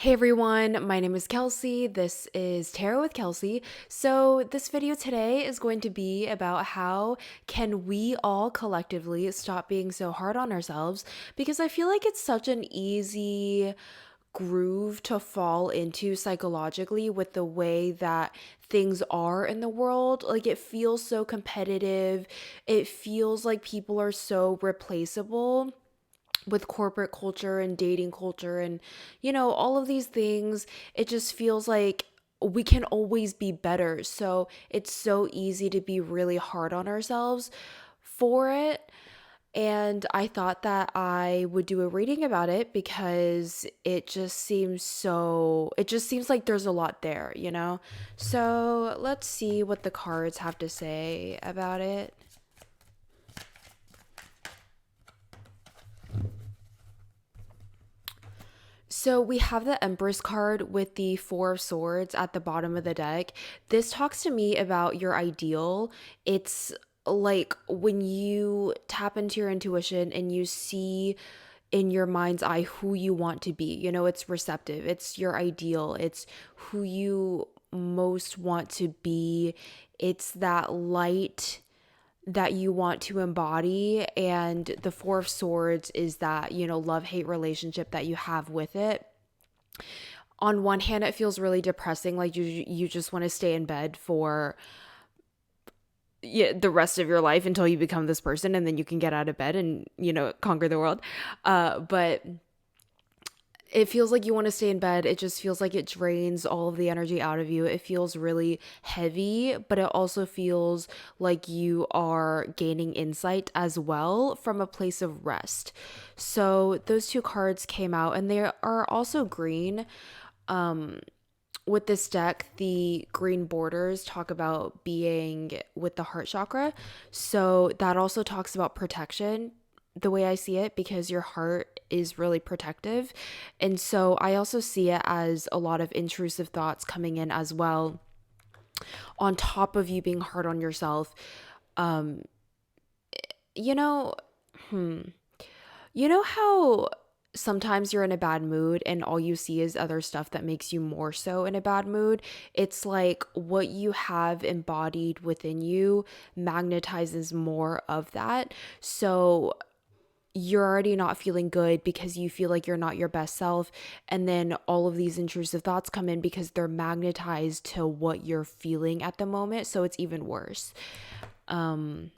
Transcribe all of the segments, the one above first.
Hey everyone, my name is Kelsey. This is Tarot with Kelsey. So, this video today is going to be about how can we all collectively stop being so hard on ourselves, because I feel like it's such an easy groove to fall into psychologically with the way that things are in the world. Like, it feels so competitive. It feels like people are so replaceable with corporate culture and dating culture and all of these things. It just feels like we can always be better, so it's so easy to be really hard on ourselves for it. And I thought that I would do a reading about it because it just seems like there's a lot there. So let's see what the cards have to say about it. So we have the Empress card with the Four of Swords at the bottom of the deck. This talks to me about your ideal. It's like when you tap into your intuition and you see in your mind's eye who you want to be. It's receptive. It's your ideal. It's who you most want to be. It's that light that you want to embody, and the Four of Swords is that love hate relationship that you have with it. On one hand, it feels really depressing, like you just want to stay in bed for, yeah, the rest of your life until you become this person, and then you can get out of bed and conquer the world. But it feels like you want to stay in bed. It just feels like it drains all of the energy out of you. It feels really heavy, but it also feels like you are gaining insight as well from a place of rest. So those two cards came out, and they are also green. With this deck, the green borders talk about being with the heart chakra. So that also talks about protection, the way I see it, because your heart is really protective. And so I also see it as a lot of intrusive thoughts coming in as well, on top of you being hard on yourself. Um, you know, hmm. You know how sometimes you're in a bad mood and all you see is other stuff that makes you more so in a bad mood? It's like what you have embodied within you magnetizes more of that. So you're already not feeling good because you feel like you're not your best self. And then all of these intrusive thoughts come in because they're magnetized to what you're feeling at the moment. So it's even worse. The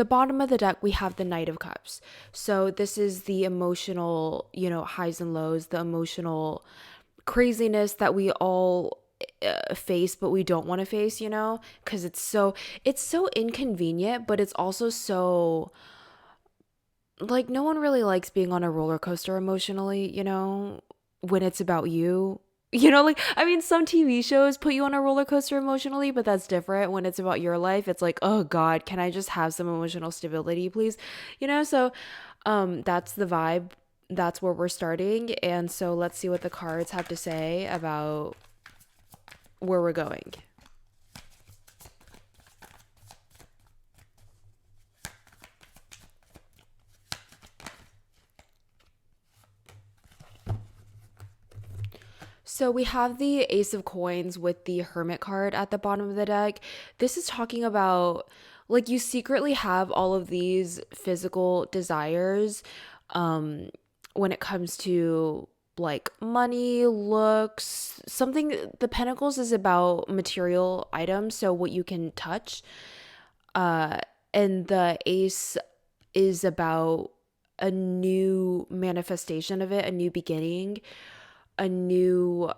bottom of the deck, we have the Knight of Cups. So this is the emotional, highs and lows, the emotional craziness that we all face, but we don't want to face, because it's so inconvenient, but it's also so, like, no one really likes being on a roller coaster emotionally, when it's about you. Like, I mean, some TV shows put you on a roller coaster emotionally, but that's different. When it's about your life, it's like, oh God, can I just have some emotional stability, please? So that's the vibe. That's where we're starting. And so let's see what the cards have to say about where we're going. So we have the Ace of Coins with the Hermit card at the bottom of the deck. This is talking about, like, you secretly have all of these physical desires, um when it comes to, like, money, looks, something. The Pentacles is about material items, so what you can touch. And the Ace is about a new manifestation of it, a new beginning, a new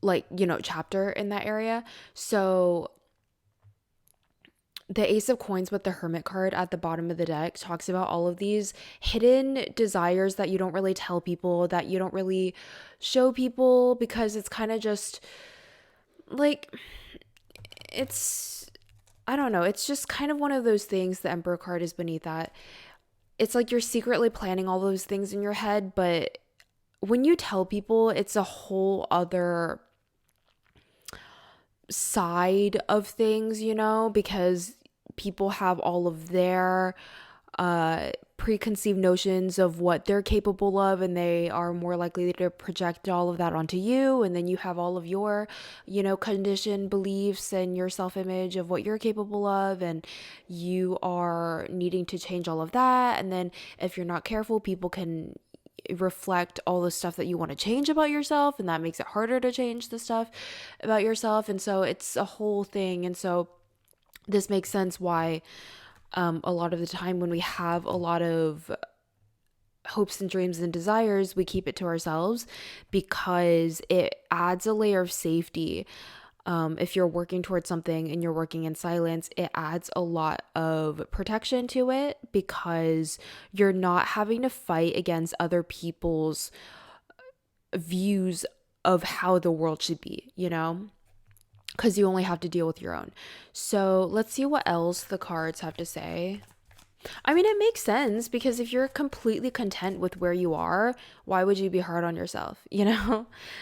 like, chapter in that area. So the Ace of Coins with the Hermit card at the bottom of the deck talks about all of these hidden desires that you don't really tell people, that you don't really show people, because it's kind of just like, it's, I don't know, it's just kind of one of those things. The Emperor card is beneath that. It's like you're secretly planning all those things in your head, but when you tell people, it's a whole other side of things, because people have all of their preconceived notions of what they're capable of, and they are more likely to project all of that onto you. And then you have all of your, conditioned beliefs and your self-image of what you're capable of, and you are needing to change all of that. And then if you're not careful, people can reflect all the stuff that you want to change about yourself, and that makes it harder to change the stuff about yourself. And so it's a whole thing. And so this makes sense why a lot of the time when we have a lot of hopes and dreams and desires, we keep it to ourselves because it adds a layer of safety. If you're working towards something and you're working in silence, it adds a lot of protection to it because you're not having to fight against other people's views of how the world should be, because you only have to deal with your own. So let's see what else the cards have to say. I mean, it makes sense because if you're completely content with where you are, why would you be hard on yourself,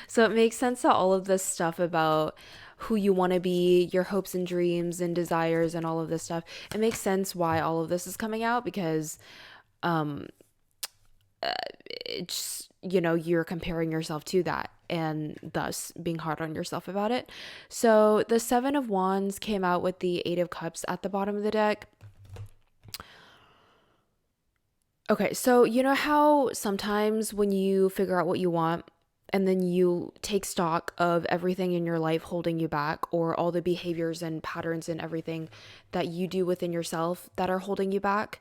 So it makes sense that all of this stuff about who you want to be, your hopes and dreams and desires and all of this stuff, it makes sense why all of this is coming out because it's, you're comparing yourself to that and thus being hard on yourself about it. So the Seven of Wands came out with the Eight of Cups at the bottom of the deck. Okay, so you know how sometimes when you figure out what you want and then you take stock of everything in your life holding you back, or all the behaviors and patterns and everything that you do within yourself that are holding you back,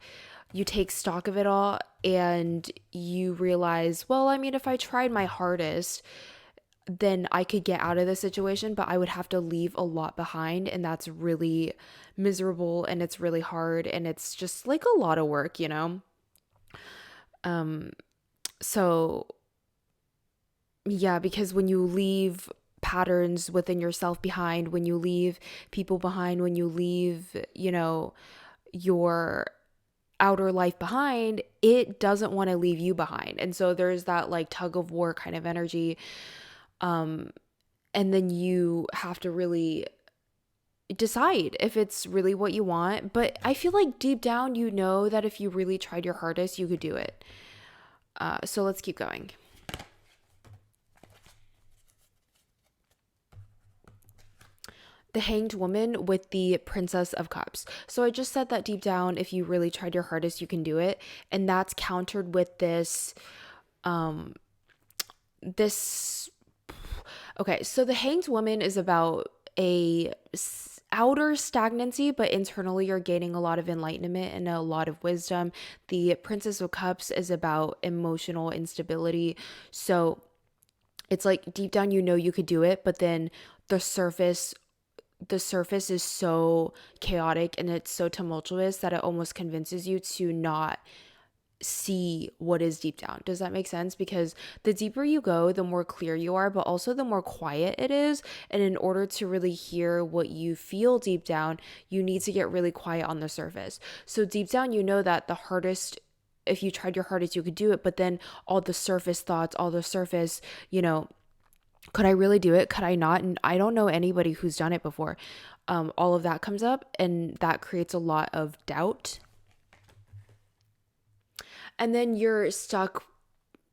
you take stock of it all and you realize, well, I mean, if I tried my hardest, then I could get out of the situation, but I would have to leave a lot behind. And that's really miserable and it's really hard and it's just like a lot of work, So, yeah, because when you leave patterns within yourself behind, when you leave people behind, when you leave, your outer life behind, it doesn't want to leave you behind. And so there's that like tug of war kind of energy. Um, and then you have to really decide if it's really what you want. But I feel like deep down, you know that if you really tried your hardest, you could do it. So let's keep going. The Hanged Woman with the Princess of Cups. So I just said that deep down, if you really tried your hardest, you can do it. And that's countered with this. Okay, so the Hanged Woman is about outer stagnancy, but internally you're gaining a lot of enlightenment and a lot of wisdom. The Princess of Cups is about emotional instability. So it's like deep down you know you could do it, but then the surface the surface is so chaotic and it's so tumultuous that it almost convinces you to not see what is deep down. Does that make sense? Because the deeper you go, the more clear you are, but also the more quiet it is. And in order to really hear what you feel deep down, you need to get really quiet on the surface. So deep down, you know that the hardest, if you tried your hardest, you could do it. But then all the surface thoughts, all the surface, could I really do it? Could I not? And I don't know anybody who's done it before. All of that comes up and that creates a lot of doubt. And then you're stuck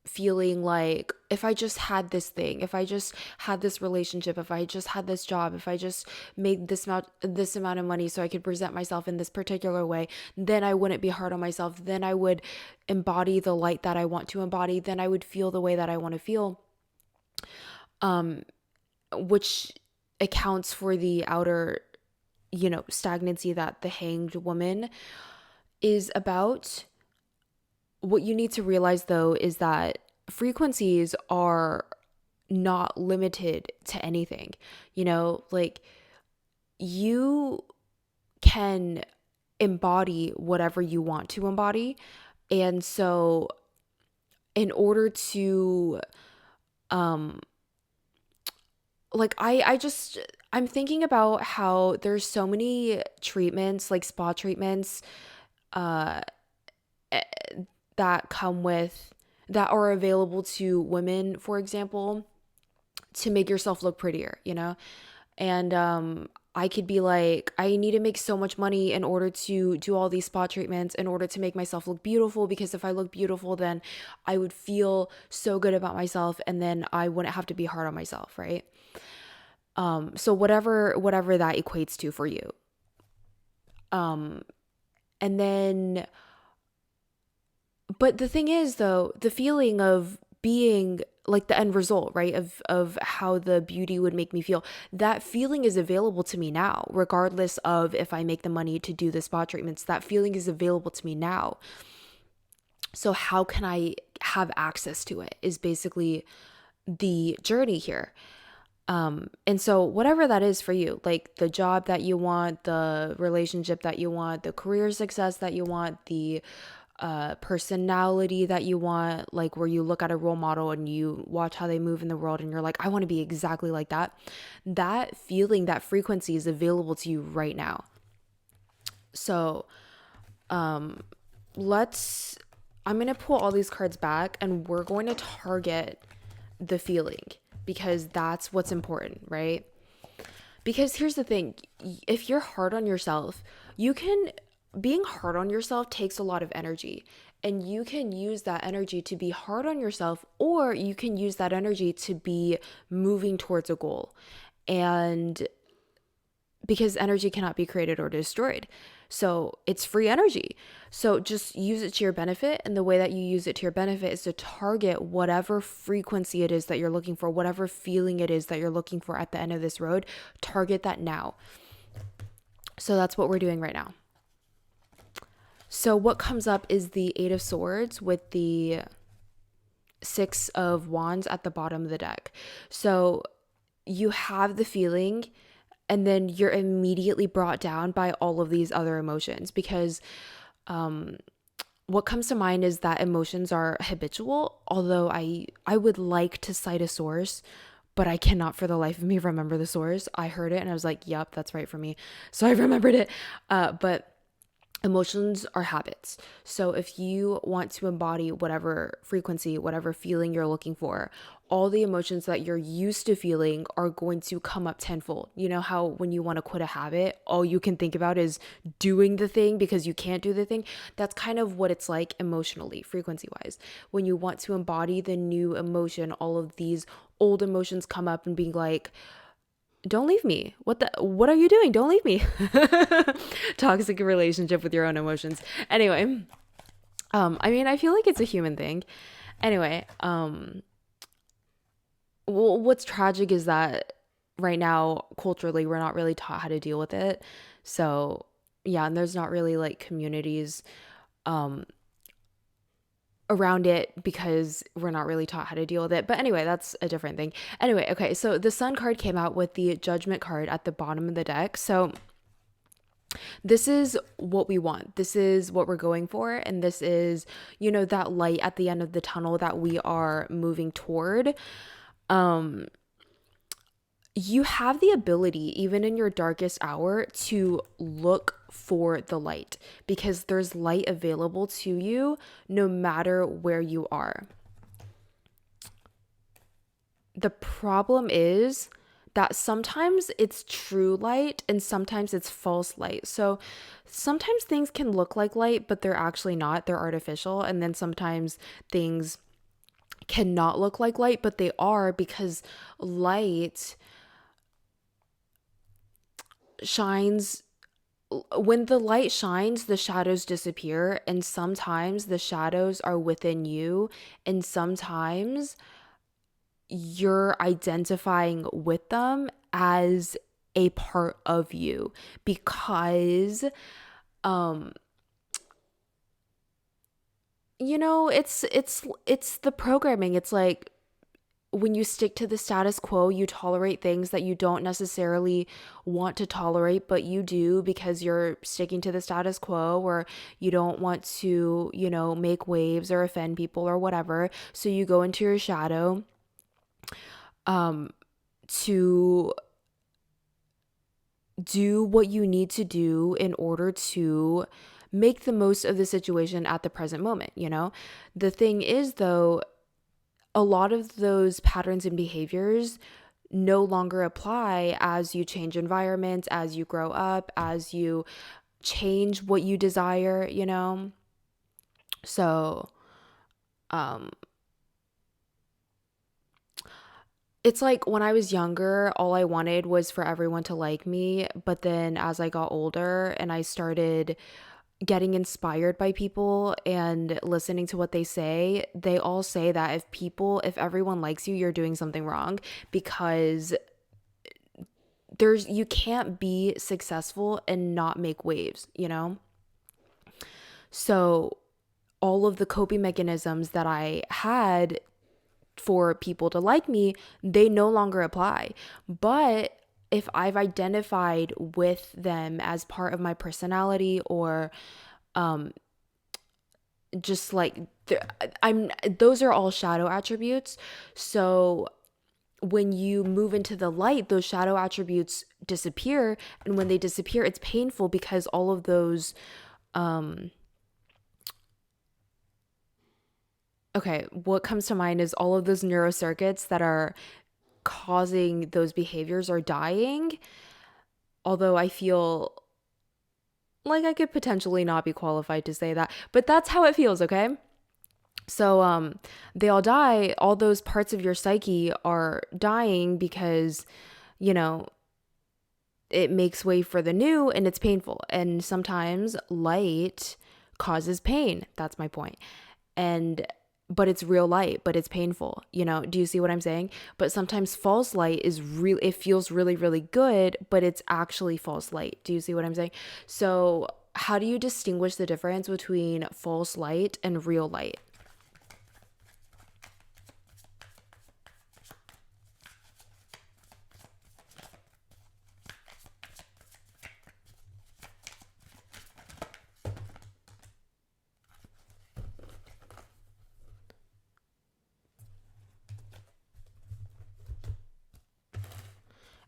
feeling like, if I just had this thing, if I just had this relationship, if I just had this job, if I just made this amount of money so I could present myself in this particular way, then I wouldn't be hard on myself. Then I would embody the light that I want to embody. Then I would feel the way that I want to feel. Which accounts for the outer, stagnancy that the Hanged Woman is about. What you need to realize though is that frequencies are not limited to anything. Like you can embody whatever you want to embody. And so in order to like I'm thinking about how there's so many treatments, like spa treatments, uh that come with that are available to women, for example, to make yourself look prettier, and I could be like, I need to make so much money in order to do all these spa treatments in order to make myself look beautiful, because if I look beautiful, then I would feel so good about myself and then I wouldn't have to be hard on myself, right? So whatever that equates to for you. Um and then But the thing is, though, the feeling of being like the end result, right? Of how the beauty would make me feel. That feeling is available to me now, regardless of if I make the money to do the spa treatments. That feeling is available to me now. So how can I have access to it is basically the journey here. And so whatever that is for you, like the job that you want, the relationship that you want, the career success that you want, the personality that you want, like where you look at a role model and you watch how they move in the world and you're like, I want to be exactly like that. That feeling, that frequency is available to you right now. So let's, I'm going to pull all these cards back and we're going to target the feeling because that's what's important, right? Because here's the thing, if you're hard on yourself, you can, being hard on yourself takes a lot of energy. And you can use that energy to be hard on yourself, or you can use that energy to be moving towards a goal. And because energy cannot be created or destroyed. So it's free energy. So just use it to your benefit. And the way that you use it to your benefit is to target whatever frequency it is that you're looking for, whatever feeling it is that you're looking for at the end of this road. Target that now. So that's what we're doing right now. So what comes up is the Eight of Swords with the Six of Wands at the bottom of the deck. So you have the feeling and then you're immediately brought down by all of these other emotions because what comes to mind is that emotions are habitual, although I would like to cite a source, but I cannot for the life of me remember the source. I heard it and I was like, yep, that's right for me. So I remembered it. But emotions are habits. So if you want to embody whatever frequency, whatever feeling you're looking for, all the emotions that you're used to feeling are going to come up tenfold. You know how when you want to quit a habit, all you can think about is doing the thing because you can't do the thing? That's kind of what it's like emotionally, frequency wise. When you want to embody the new emotion, all of these old emotions come up and being like, don't leave me. What are you doing? Don't leave me. Toxic relationship with your own emotions. Anyway, I mean, I feel like it's a human thing. Anyway, what's tragic is that right now culturally we're not really taught how to deal with it. So, yeah, and there's not really like communities around it because we're not really taught how to deal with it. But anyway, that's a different thing. Anyway, okay, so the Sun card came out with the Judgment card at the bottom of the deck. So this is what we want. This is what we're going for. And this is, you know, that light at the end of the tunnel that we are moving toward. You have the ability, even in your darkest hour, to look for the light because there's light available to you no matter where you are. The problem is that sometimes it's true light and sometimes it's false light. So sometimes things can look like light, but they're actually not, they're artificial. And then sometimes things cannot look like light, but they are because light shines. When the light shines, the shadows disappear, and sometimes the shadows are within you, and sometimes you're identifying with them as a part of you because you know, it's the programming. It's like when you stick to the status quo, you tolerate things that you don't necessarily want to tolerate, but you do because you're sticking to the status quo, or you don't want to, you know, make waves or offend people or whatever. So you go into your shadow to do what you need to do in order to make the most of the situation at the present moment, you know? The thing is, though, a lot of those patterns and behaviors no longer apply as you change environments, as you grow up, as you change what you desire, you know? So, um, it's like when I was younger, all I wanted was for everyone to like me. But then as I got older and I started getting inspired by people and listening to what they all say that if everyone likes you, you're doing something wrong because you can't be successful and not make waves, you know? So all of the coping mechanisms that I had for people to like me, they no longer apply. But if I've identified with them as part of my personality or um just like I'm those are all shadow attributes. So when you move into the light, those shadow attributes disappear, and when they disappear, it's painful because all of those um okay, what comes to mind is all of those neurocircuits that are causing those behaviors are dying. Although I feel like I could potentially not be qualified to say that, but that's how it feels, okay? So they all die, all those parts of your psyche are dying because, you know, it makes way for the new and it's painful. And sometimes light causes pain. That's my point. And but it's real light, but it's painful. You know, do you see what I'm saying? But sometimes false light is real, it feels really, really good, but it's actually false light. Do you see what I'm saying? So, how do you distinguish the difference between false light and real light?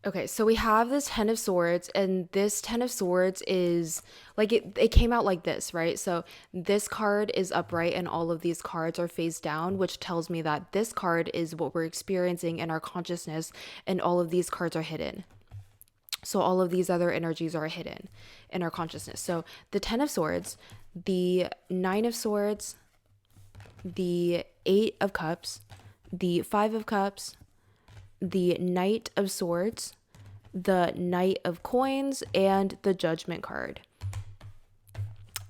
Okay, so we have this Ten of Swords, and this Ten of Swords is like it came out like this, right? So this card is upright, and all of these cards are face down, which tells me that this card is what we're experiencing in our consciousness, and all of these cards are hidden. So all of these other energies are hidden in our consciousness. So the Ten of Swords, the Nine of Swords, the Eight of Cups, the Five of Cups, the Knight of Swords, the Knight of Coins, and the Judgment card.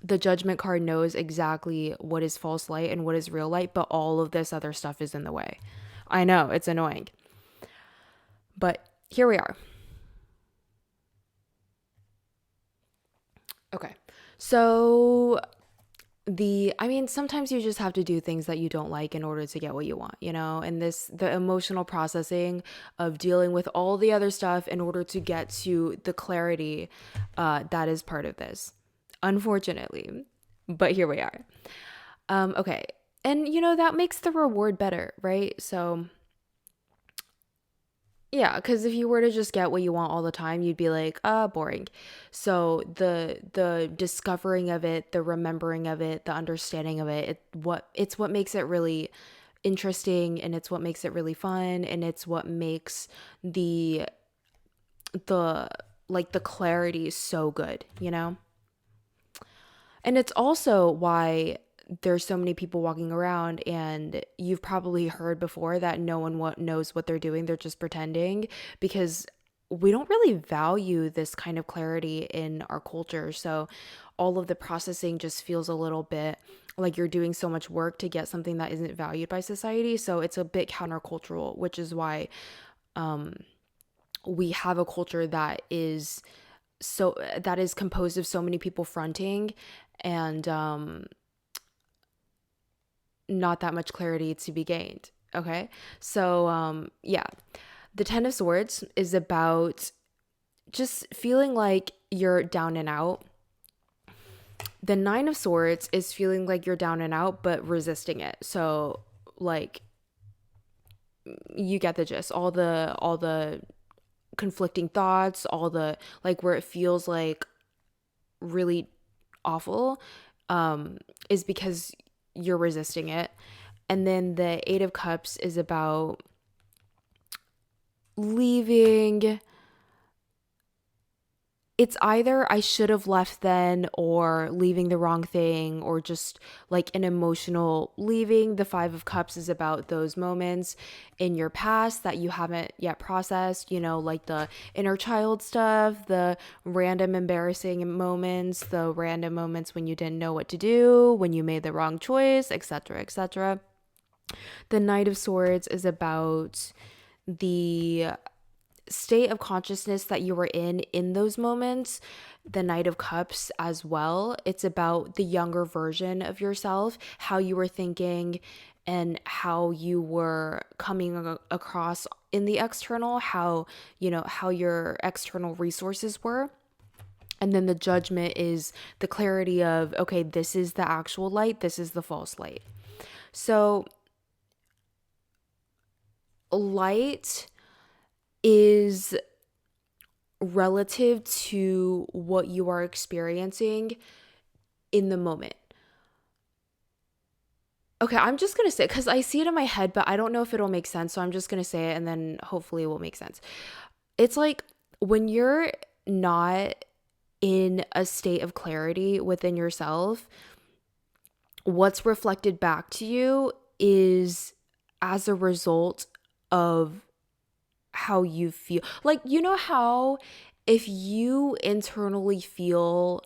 The Judgment card knows exactly what is false light and what is real light, but all of this other stuff is in the way. I know, it's annoying. But here we are. Okay. So sometimes you just have to do things that you don't like in order to get what you want, you know? And the emotional processing of dealing with all the other stuff in order to get to the clarity that is part of this, unfortunately. But here we are. Okay. And, that makes the reward better, right? So, yeah, because if you were to just get what you want all the time, you'd be like, boring. So the discovering of it, the remembering of it, the understanding of it, it's what makes it really interesting, and it's what makes it really fun, and it's what makes the the the clarity so good, you know? And it's also why there's so many people walking around, and you've probably heard before that no one knows what they're doing. They're just pretending, because we don't really value this kind of clarity in our culture. So all of the processing just feels a little bit like you're doing so much work to get something that isn't valued by society. So it's a bit countercultural, which is why we have a culture that is composed of so many people fronting, and not that much clarity to be gained. Okay. So, yeah, the Ten of Swords is about just feeling like you're down and out. The Nine of Swords is feeling like you're down and out, but resisting it. So, like, you get the gist. All the conflicting thoughts, all the where it feels like really awful, is because you're resisting it. And then the Eight of Cups is about leaving, it's either I should have left then, or leaving the wrong thing, or just like an emotional leaving. The Five of Cups is about those moments in your past that you haven't yet processed, like the inner child stuff, the random embarrassing moments, the random moments when you didn't know what to do, when you made the wrong choice, etc., etc. The Knight of Swords is about the state of consciousness that you were in those moments. The Knight of Cups as well, it's about the younger version of yourself, how you were thinking and how you were coming across in the external, how your external resources were. And then the Judgment is the clarity of, okay, this is the actual light, this is the false light. So light is relative to what you are experiencing in the moment. Okay, I'm just going to say, because I see it in my head, but I don't know if it'll make sense. So I'm just going to say it and then hopefully it will make sense. It's like when you're not in a state of clarity within yourself, what's reflected back to you is as a result of how you feel. Like, how if you internally feel,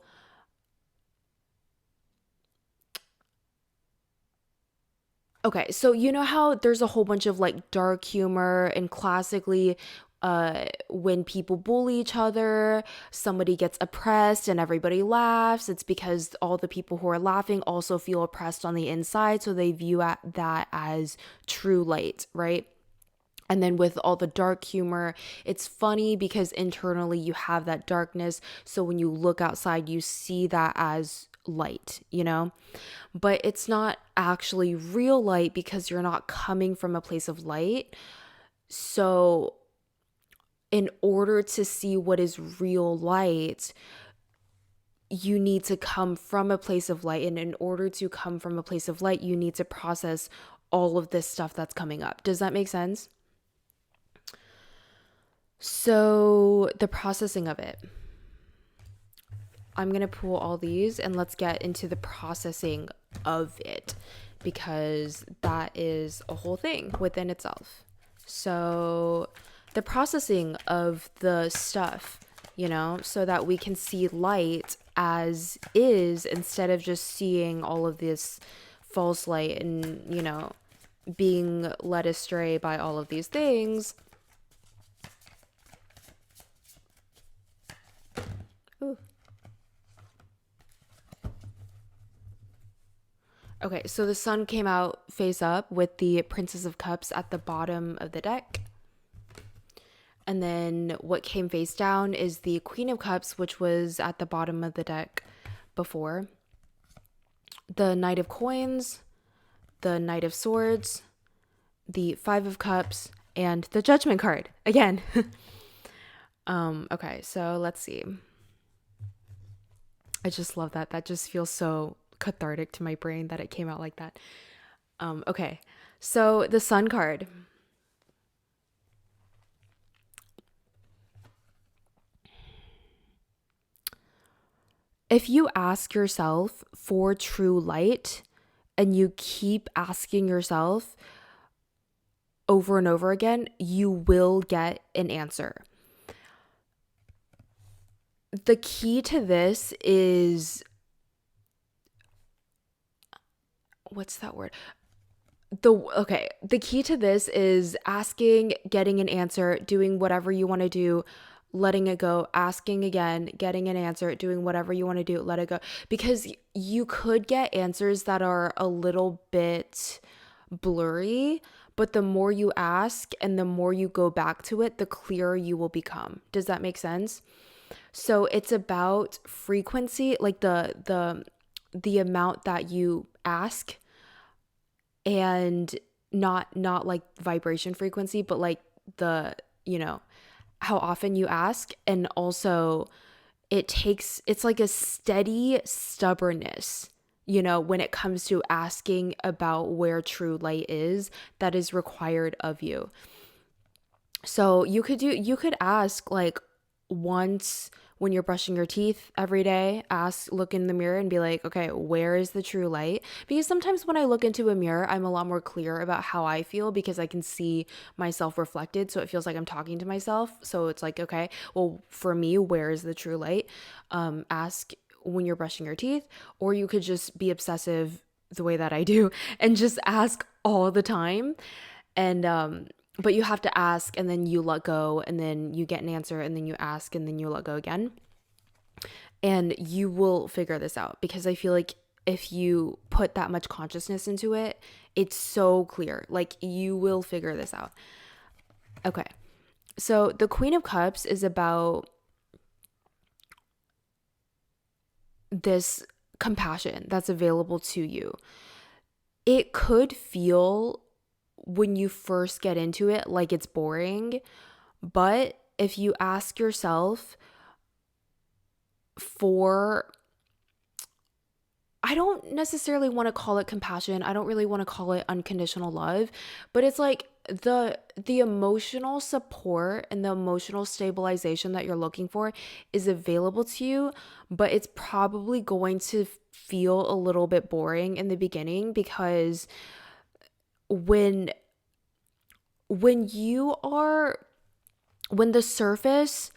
okay, so how there's a whole bunch of like dark humor, and classically when people bully each other, somebody gets oppressed and everybody laughs. It's because all the people who are laughing also feel oppressed on the inside, so they view that as true light, right? And then with all the dark humor, it's funny because internally you have that darkness. So when you look outside, you see that as light. But it's not actually real light because you're not coming from a place of light. So in order to see what is real light, you need to come from a place of light. And in order to come from a place of light, you need to process all of this stuff that's coming up. Does that make sense? So, the processing of it. I'm going to pull all these and let's get into the processing of it, because that is a whole thing within itself. So, the processing of the stuff, so that we can see light as is instead of just seeing all of this false light and, being led astray by all of these things. Ooh. Okay, so the Sun came out face up with the Princess of Cups at the bottom of the deck. And then what came face down is the Queen of Cups, which was at the bottom of the deck before. The Knight of Coins, the Knight of Swords, the Five of Cups, and the Judgment card again. Okay, so let's see. I just love that. That just feels so cathartic to my brain that it came out like that. Okay, so the Sun card. If you ask yourself for true light and you keep asking yourself over and over again, you will get an answer. The key to this is, what's that word? The key to this is asking, getting an answer, doing whatever you want to do, letting it go, asking again, getting an answer, doing whatever you want to do, let it go. Because you could get answers that are a little bit blurry, but the more you ask and the more you go back to it, the clearer you will become. Does that make sense? So it's about frequency, like the amount that you ask, and not like vibration frequency, but like the, how often you ask. And also it's like a steady stubbornness, when it comes to asking about where true light is, that is required of you. So you could ask like once when you're brushing your teeth every day, look in the mirror and be like, okay, where is the true light? Because sometimes when I look into a mirror, I'm a lot more clear about how I feel because I can see myself reflected. So it feels like I'm talking to myself. So it's like, okay, well, for me, where is the true light? Ask when you're brushing your teeth, or you could just be obsessive the way that I do and just ask all the time. And but you have to ask and then you let go and then you get an answer and then you ask and then you let go again. And you will figure this out because I feel like if you put that much consciousness into it, it's so clear. Like you will figure this out. Okay. So the Queen of Cups is about this compassion that's available to you. It could feel when you first get into it like it's boring, but if you ask yourself for, I don't necessarily want to call it compassion. I don't really want to call it unconditional love, but it's like the emotional support and the emotional stabilization that you're looking for is available to you, but it's probably going to feel a little bit boring in the beginning because when when you are when the surface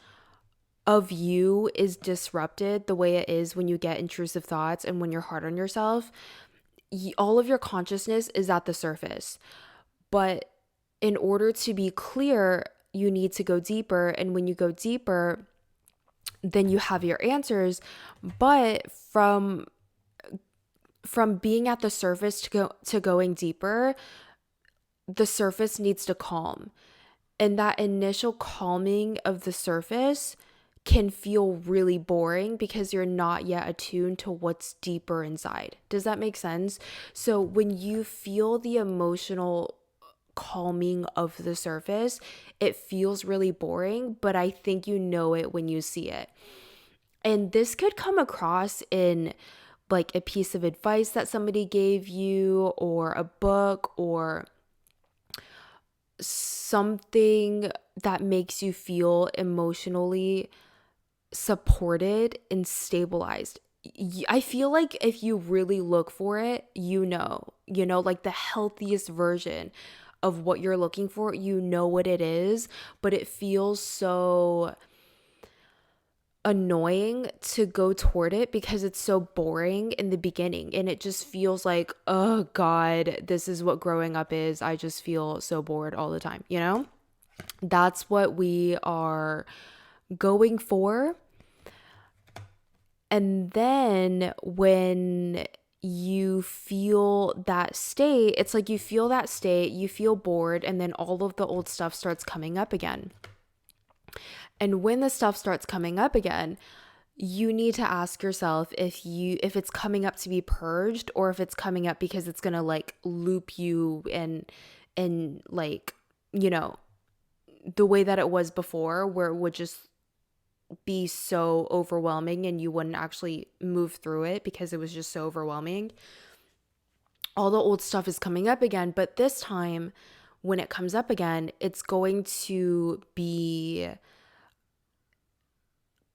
of you is disrupted the way it is when you get intrusive thoughts and when you're hard on yourself, all of your consciousness is at the surface. But in order to be clear, you need to go deeper. And when you go deeper, then you have your answers. But from being at the surface to going deeper, the surface needs to calm. And that initial calming of the surface can feel really boring because you're not yet attuned to what's deeper inside. Does that make sense? So when you feel the emotional calming of the surface, it feels really boring, but I think you know it when you see it. And this could come across in like a piece of advice that somebody gave you, or a book, or something that makes you feel emotionally supported and stabilized. I feel like if you really look for it, like the healthiest version of what you're looking for, you know what it is, but it feels so annoying to go toward it because it's so boring in the beginning and it just feels like, oh God, this is what growing up is. I just feel so bored all the time, you know? That's what we are going for. And then when you feel that state, it's like you feel that state, you feel bored, and then all of the old stuff starts coming up again. And when the stuff starts coming up again, you need to ask yourself if it's coming up to be purged or if it's coming up because it's going to like loop you and like, you know, the way that it was before where it would just be so overwhelming and you wouldn't actually move through it because it was just so overwhelming. All the old stuff is coming up again, but this time when it comes up again, it's going to be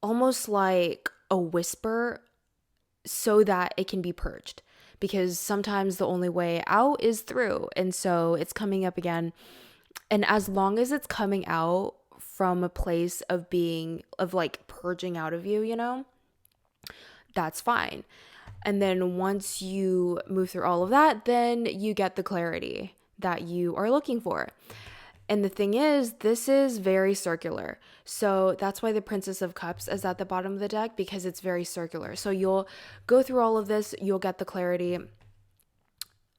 almost like a whisper so that it can be purged. Because sometimes the only way out is through. And so it's coming up again. And as long as it's coming out from a place of like purging out of you, that's fine. And then once you move through all of that, then you get the clarity that you are looking for. And the thing is, this is very circular. So that's why the Princess of Cups is at the bottom of the deck, because it's very circular. So you'll go through all of this, you'll get the clarity,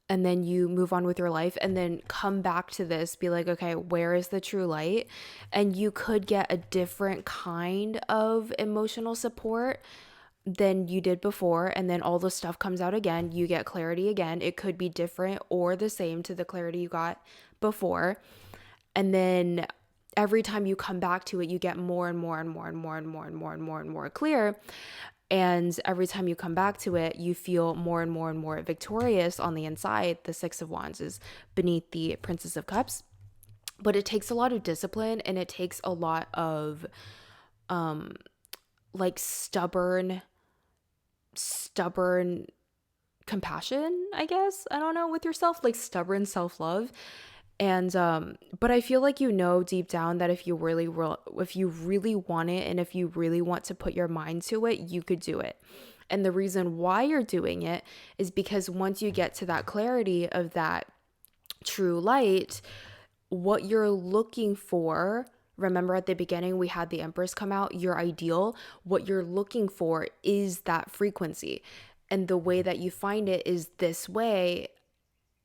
and then you move on with your life and then come back to this, be like, okay, where is the true light? And you could get a different kind of emotional support than you did before, and then all the stuff comes out again, you get clarity again. It could be different or the same to the clarity you got before. And then every time you come back to it, you get more and more and more and more and more and more and more and more clear. And every time you come back to it, you feel more and more and more victorious on the inside. The Six of Wands is beneath the Princess of Cups. but it takes a lot of discipline, and it takes a lot of um like stubborn compassion, I guess. I don't know, with yourself, like stubborn self-love. And but I feel like, deep down, that if you really want it, and if you really want to put your mind to it, you could do it. And the reason why you're doing it is because once you get to that clarity of that true light, what you're looking for, remember at the beginning we had the Empress come out, your ideal, what you're looking for is that frequency. And the way that you find it is this way.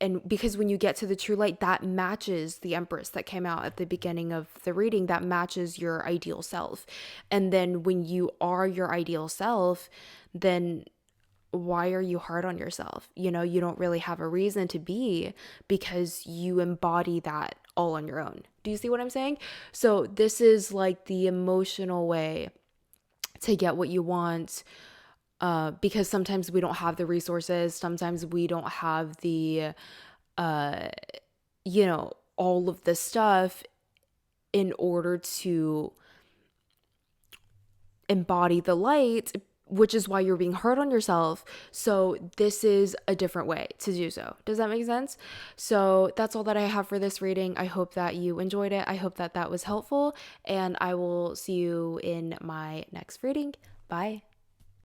And because when you get to the true light, that matches the Empress that came out at the beginning of the reading, that matches your ideal self. And then when you are your ideal self, then why are you hard on yourself? You don't really have a reason to be, because you embody that all on your own. Do you see what I'm saying? So this is like the emotional way to get what you want, because sometimes we don't have the resources, sometimes we don't have the uh all of the stuff in order to embody the light, which is why you're being hard on yourself. So this is a different way to do so. Does that make sense? So that's all that I have for this reading. I hope that you enjoyed it. I hope that that was helpful, and I will see you in my next reading. Bye.